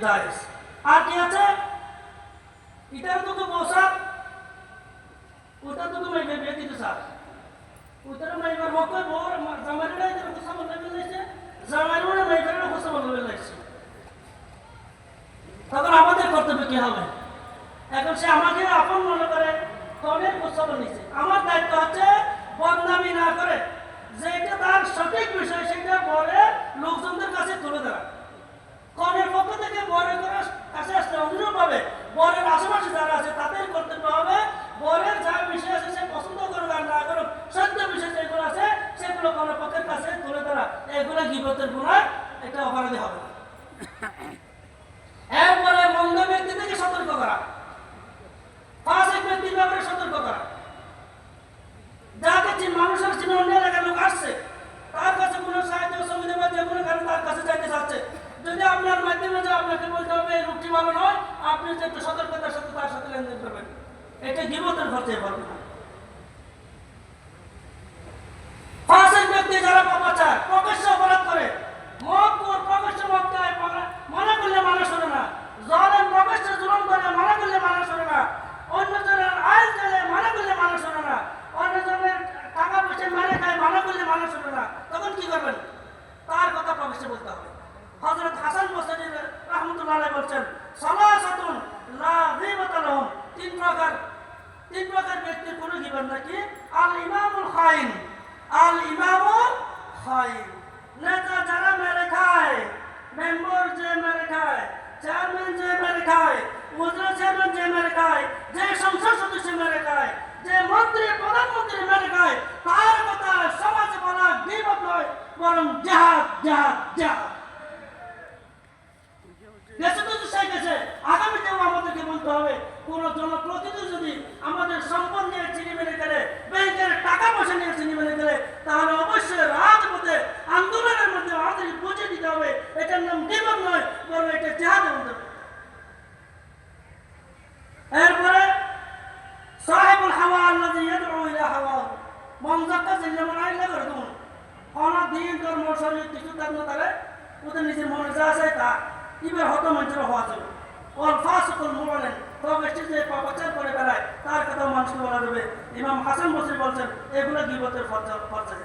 জায়েজ। আর কি আছে? এটার তো বসার ওটা তো মাইবে বিয়ে দিতে স্যার ওটার মাইবার পক্ষে বড় জামাইরা এর কথা বলতে লাগছে, জামাইরা মাইবার কথা বলতে লাগছে। তখন আমাদের কর্তব্য কি হবে? এখন সে আমাকে আপন মনে করে কনের প্রস্তাব নিচ্ছে, আমার দায়িত্ব হচ্ছে বদনামি না করে যেটা তার সঠিক বিষয় সেটা বলে লোকজনদের কাছে তুলে ধরা। কনের পক্ষ থেকে বরের কাছে আসলে অনুরূপভাবে বরের আশেপাশে যারা আছে তাদের কর্তব্য হবে বরের যা বিষয় আছে সে পছন্দ করুক আর না করুক, সত্য বিষয় যেগুলো আছে সেগুলো কনের পক্ষের কাছে তুলে ধরা। এগুলো গীবতের গুনাহ, এটা অপরাধী হবে না। এরপরে মন্দ ব্যক্তি থেকে সতর্ক করা, ফাসিক ব্যক্তির ব্যাপারে সতর্ক করা। যাকে মানুষের চিনে অন্য এলাকার লোক আসছে তার কাছে কোনো সাহায্য সুবিধা বা যে কোনো কারণে তার কাছে যাইতে চাচ্ছে, যদি আপনার মাধ্যমে যে আপনাকে বলতে হবে এই রূপটি ভালো নয়, আপনি যে একটু সতর্কতার সাথে তার সাথে লেনদেন করবেন, এটা গীবতের খরচে পড়বে না। ফাসিক ব্যক্তি যারা পাপাচার প্রকাশ্য অপরাধ করে, মদখোর প্রকাশ্য মদ খায়, মানা করলে মানা শোনে না, জালেম প্রকাশ্য জুলুম করে, মানা করলে মানা শোনে না, অন্যজনের আইন চলে, মানা করলে মানা শোনে না, অন্যজনের টাকা পয়সা মারে খায়, মানা করলে মানা শোনে না, তখন কি করবেন? তার কথা প্রকাশ্যে বলতে হবে। হযরত হাসান বসরি রাহমাতুল্লাহ আলাইহি বলেন, সালাসাতুন লা গীবাতা লাহুম, তিন প্রকার ব্যক্তির কোনো গীবত নাকি আল ইমামুল খাইন, আল ইমামুল খাইন, নেতা যারা মেরে খায়, মেম্বার যে মেরে খায়, চেয়ারম্যান যে মেরে খায়, উপজেলা চেয়ারম্যান যে মেরে খায়, যে সংসদ সদস্য মেরে খায়, যে মন্ত্রী প্রধানমন্ত্রী মেরে খায়, তার কথা সমাজে বলা গীবত নয়, বরং জিহাদ জিহাদ জিহাদ। দেশে তো সেই গেছে, আগামীতেও আমাদেরকে বলতে হবে কোন জনপ্রতিনিধি যদি আমাদের সম্পদ নিয়ে চিনিমেনে গেলে, ব্যাংকের টাকা পয়সা নিয়ে চিনিমেনে গেলে, তাহলে অবশ্যই রাজপথে আন্দোলনের মধ্যে আমাদের বুঝে দিতে হবে এটার নাম গীবত নয়, বরং এটা জিহাদের মধ্যে। এরপরে সাহেবুল হাওয়া আল্লাযী ইয়াদউ ইলা হাওয়া, মন যাকে যেমন আইলা করে তুমি অনা দিন ধর্ম শরীর কিছু থাকলে তারে ওদের নিজের মনে যা আছে তা ইবার হত মঞ্চের হওয়া যাবে। ওর ফাসিকুল মুআলিন, প্রকাশ্যে যে পাপাচার করে বেড়ায় তার কথা মানুষকে বলা যাবে। ইমাম হাসান বসরি বলছেন এগুলো গীবতের ফরজ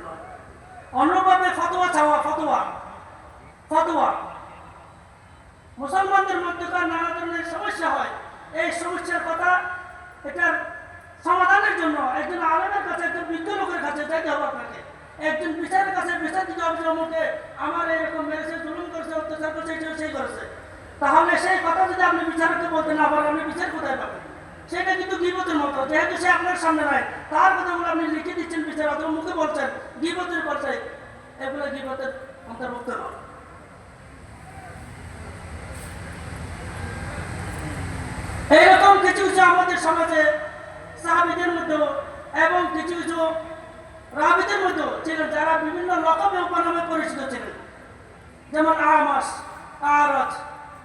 নয়। অন্যভাবে ফতোয়া চাওয়া, ফতোয়া মুসলমানদের মধ্যকার নানা ধরনের সমস্যা হয়, এই সমস্যার কথা এটার সমাধানের জন্য একজন আলেমের কাছে, একজন বিজ্ঞ লোকের কাছে যাইতে হবে আপনাকে। একজন বিচারের কাছে বিচার দিতে হবে, আমাকে আমার এরকম মেরেছে, জুলুম করেছে, অত্যাচার করছে, সেই করেছে। তাহলে সেই কথা যদি আপনি বিচারকে বলতে না পারেন, আপনি বিচার কোথায় পাবেন? সেটা কিন্তু গীবতের মতো, যেহেতু সে আপনার সামনে নাই, তার কথাগুলো আপনি লিখে দিচ্ছেন বিচার, অথবা মুখে বলছেন, গীবতের পর্যায়ে এগুলো গীবতের অন্তর্ভুক্ত নয়। এইরকম কিছু কিছু আমাদের সমাজে সাহাবীদের মধ্যে এবং কিছু কিছু রাবীদের মধ্যে ছিলেন যারা বিভিন্ন লকবে উপনামে পরিচিত ছিলেন, যেমন আমাস, আরাজ,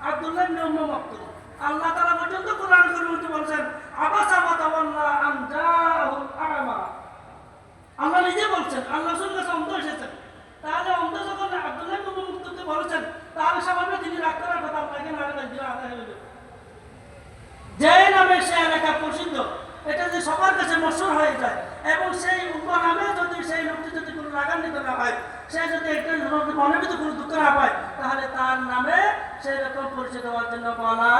আব্দুল্লাহ ইবনে উম্মে মাকতুম। আল্লাহ তাআলা পর্যন্ত কোরআন কারীমে বলেন আবাসা ওয়া তাওয়াল্লা আন জাআহুল আ'মা। আল্লাহ নিজে বলছেন, আল্লাহ রাসূলের কাছে অন্ধ এসেছেন, তাহলে অন্ধ যখন আব্দুল্লাহ ইবনে উম্মে মাকতুমকে বলেছেন, তাহলে স্বাভাবিক তিনি রাগ করার কথা আপনাকে না দিলে আদায় হয়ে যাবে। যে নামে সে এলাকা প্রসিদ্ধ, এটা যে সবার কাছে মশহুর হয়ে যায় এবং সেই উপনামে যদি সেই লোকটি যদি কোনো রাগান্বিত না হয়, সে যদি একটা মনের ভিতরে কোনো দুঃখ না পায়, তাহলে তার নামে সেই রকম পরিচিত হওয়ার জন্য বলা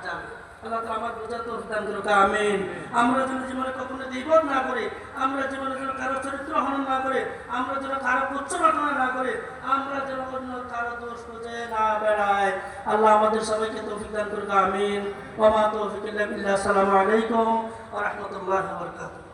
যাবে। আল্লাহ তাআলা আমার বুঝার তৌফিক দান করুক, আমিন। আমরা যেন জীবনে কখনো গীবত না করি, আমরা জীবনে যেন কারো চরিত্র হনন না করে, আমরা যেন কারো তুচ্ছ ঘটনা না করে, আমরা যেন অন্য কারো দোষ খুঁজে না বেড়াই। আল্লাহ আমাদের সবাইকে তৌফিক দান করুক, আমিন। ওয়া মা তৌফিক ইল্লা বিল্লাহ। আসসালামু আলাইকুম ওয়া রাহমাতুল্লাহি ওয়া বারাকাতুহু।